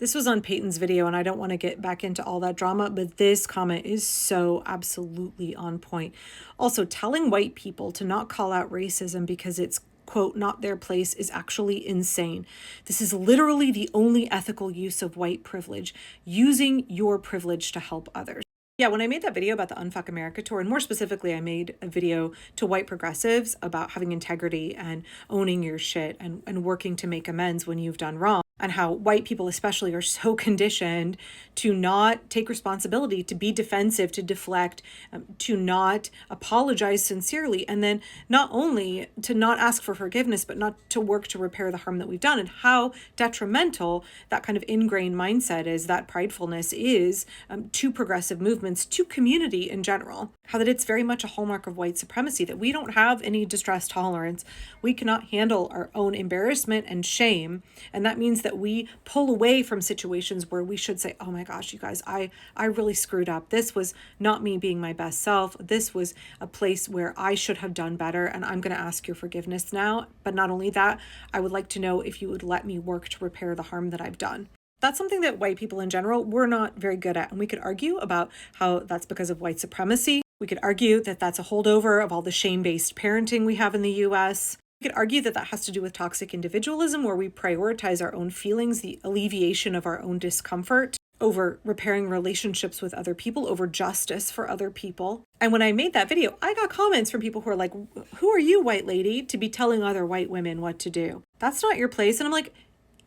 This was on Peyton's video, and I don't want to get back into all that drama, but this comment is so absolutely on point. Also, telling white people to not call out racism because it's, quote, not their place is actually insane. This is literally the only ethical use of white privilege, using your privilege to help others. Yeah, when I made that video about the Unfuck America tour, and more specifically, I made a video to white progressives about having integrity and owning your shit and working to make amends when you've done wrong, and how white people especially are so conditioned to not take responsibility, to be defensive, to deflect, to not apologize sincerely, and then not only to not ask for forgiveness, but not to work to repair the harm that we've done, and how detrimental that kind of ingrained mindset is, that pridefulness is, to progressive movements, to community in general. How that it's very much a hallmark of white supremacy, that we don't have any distress tolerance. We cannot handle our own embarrassment and shame, and that means that we pull away from situations where we should say, oh my gosh, you guys, I really screwed up. This was not me being my best self. This was a place where I should have done better, and I'm going to ask your forgiveness now. But not only that, I would like to know if you would let me work to repair the harm that I've done. That's something that white people in general, we're not very good at. And we could argue about how that's because of white supremacy. We could argue that that's a holdover of all the shame-based parenting we have in the US. We could argue that that has to do with toxic individualism, where we prioritize our own feelings, the alleviation of our own discomfort, over repairing relationships with other people, over justice for other people. And when I made that video, I got comments from people who are like, who are you, white lady, to be telling other white women what to do? That's not your place. And I'm like,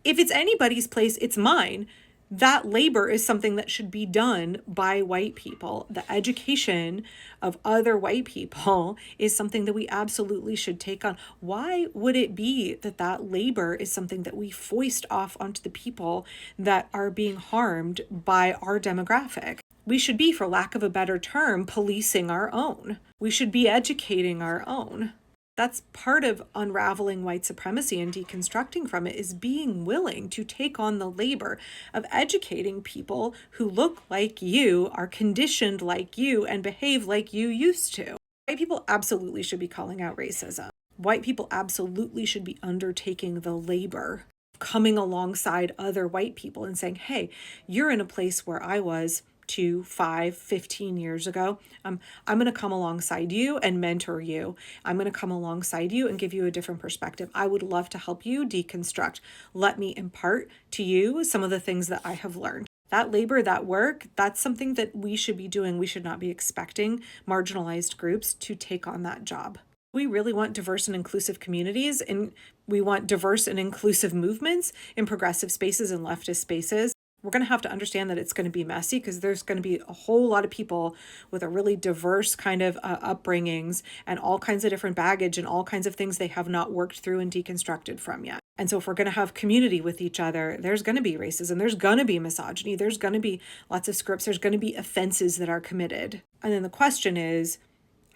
if it's anybody's place, it's mine. That labor is something that should be done by white people. The education of other white people is something that we absolutely should take on. Why would it be that that labor is something that we foist off onto the people that are being harmed by our demographic? We should be, for lack of a better term, policing our own. We should be educating our own. That's part of unraveling white supremacy and deconstructing from it, is being willing to take on the labor of educating people who look like you, are conditioned like you, and behave like you used to. White people absolutely should be calling out racism. White people absolutely should be undertaking the labor, coming alongside other white people and saying, hey, you're in a place where I was 2, 5, 15 years ago. I'm going to come alongside you and mentor you. I'm going to come alongside you and give you a different perspective. I would love to help you deconstruct. Let me impart to you some of the things that I have learned. That labor, that work, that's something that we should be doing. We should not be expecting marginalized groups to take on that job. We really want diverse and inclusive communities, and we want diverse and inclusive movements in progressive spaces and leftist spaces. We're going to have to understand that it's going to be messy, because there's going to be a whole lot of people with a really diverse kind of upbringings and all kinds of different baggage and all kinds of things they have not worked through and deconstructed from yet. And so if we're going to have community with each other, there's going to be racism, there's going to be misogyny, there's going to be lots of scripts, there's going to be offenses that are committed. And then the question is,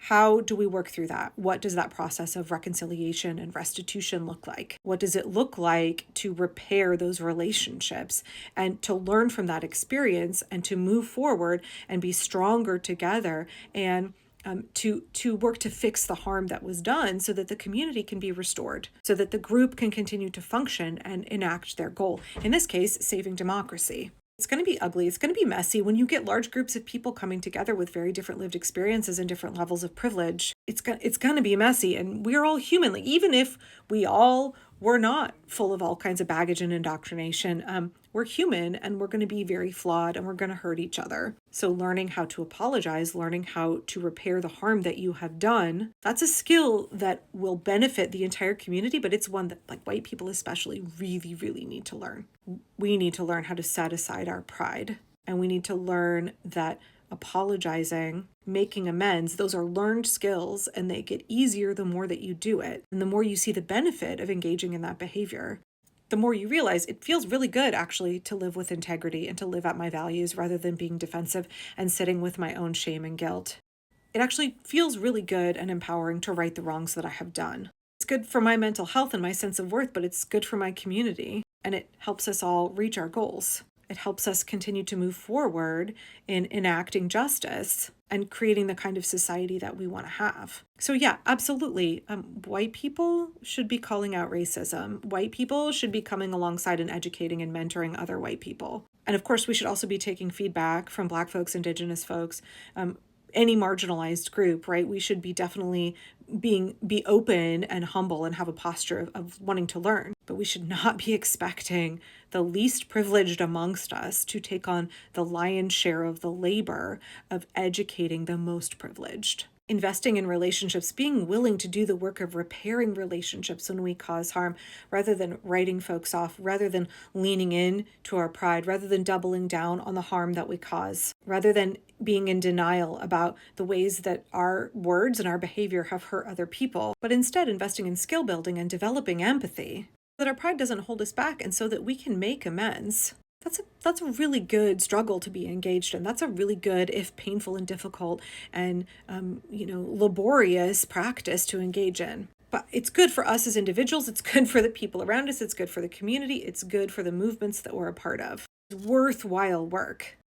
how do we work through that? What does that process of reconciliation and restitution look like? What does it look like to repair those relationships and to learn from that experience and to move forward and be stronger together, and to work to fix the harm that was done, so that the community can be restored, so that the group can continue to function and enact their goal. In this case, saving democracy. It's going to be ugly. It's going to be messy when you get large groups of people coming together with very different lived experiences and different levels of privilege. It's going to be messy, and we're all human. Like, even if we all were not full of all kinds of baggage and indoctrination, we're human, and we're going to be very flawed, and we're going to hurt each other. So learning how to apologize, learning how to repair the harm that you have done, that's a skill that will benefit the entire community, but it's one that, like, white people especially really, really need to learn. We need to learn how to set aside our pride, and we need to learn that apologizing, making amends, those are learned skills, and they get easier the more that you do it. And the more you see the benefit of engaging in that behavior, the more you realize it feels really good actually to live with integrity and to live out my values rather than being defensive and sitting with my own shame and guilt. It actually feels really good and empowering to right the wrongs that I have done. It's good for my mental health and my sense of worth, but it's good for my community, and it helps us all reach our goals. It helps us continue to move forward in enacting justice and creating the kind of society that we want to have. So yeah, absolutely. White people should be calling out racism. White people should be coming alongside and educating and mentoring other white people. And of course, we should also be taking feedback from Black folks, Indigenous folks, any marginalized group, right? We should be definitely be open and humble and have a posture of wanting to learn. But we should not be expecting the least privileged amongst us to take on the lion's share of the labor of educating the most privileged. Investing in relationships, being willing to do the work of repairing relationships when we cause harm, rather than writing folks off, rather than leaning in to our pride, rather than doubling down on the harm that we cause, rather than being in denial about the ways that our words and our behavior have hurt other people, but instead investing in skill building and developing empathy, so that our pride doesn't hold us back and so that we can make amends. That's a really good struggle to be engaged in. That's a really good, if painful and difficult and laborious practice to engage in. But it's good for us as individuals. It's good for the people around us. It's good for the community. It's good for the movements that we're a part of. It's worthwhile work.